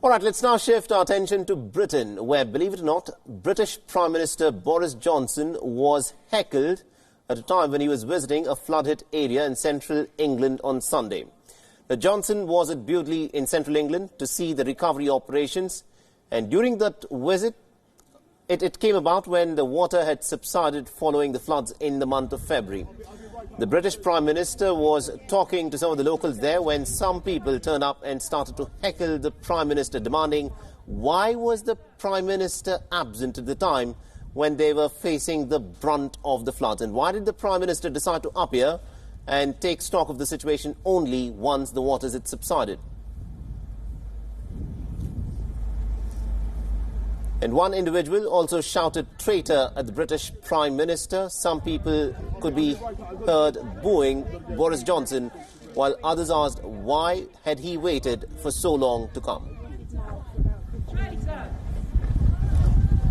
All right, let's now shift our attention to Britain, where, believe it or not, British Prime Minister Boris Johnson was heckled at a time when he was visiting a flood-hit area in central England on Sunday. Now, Johnson was at Bewdley in central England to see the recovery operations, and during that visit, it came about when the water had subsided following the floods in the month of February. The British Prime Minister was talking to some of the locals there when some people turned up and started to heckle the Prime Minister, demanding why was the Prime Minister absent at the time when they were facing the brunt of the floods, and why did the Prime Minister decide to appear and take stock of the situation only once the waters had subsided. And one individual also shouted traitor at the British Prime Minister. Some people could be heard booing Boris Johnson, while others asked why had he waited for so long to come.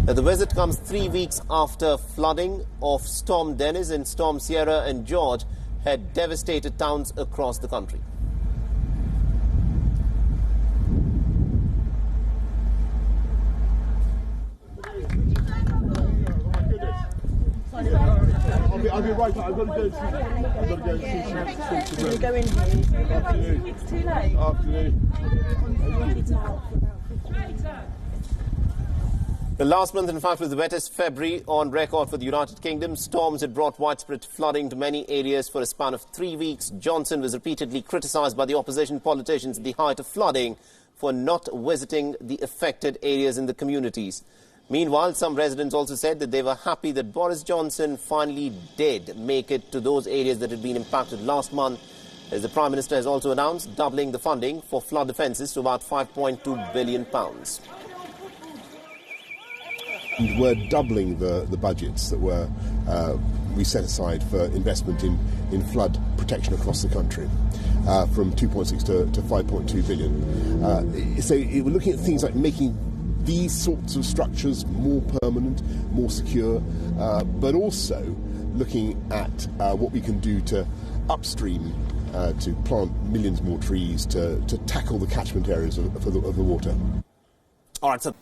Now, the visit comes 3 weeks after flooding of Storm Dennis and Storm Sierra and George had devastated towns across the country. I'll be right. I've got to go and see. Can you go in, please? It's too late. Afternoon. The last month, in fact, was the wettest February on record for the United Kingdom. Storms had brought widespread flooding to many areas for a span of 3 weeks. Johnson was repeatedly criticised by the opposition politicians at the height of flooding for not visiting the affected areas in the communities. Meanwhile, some residents also said that they were happy that Boris Johnson finally did make it to those areas that had been impacted last month, as the Prime Minister has also announced doubling the funding for flood defences to about £5.2 billion. We're doubling the budgets that were we set aside for investment in flood protection across the country, from 2.6 to 5.2 billion. So we're looking at things like making these sorts of structures more permanent, more secure, but also looking at what we can do to upstream to plant millions more trees to tackle the catchment areas of the water. All right, so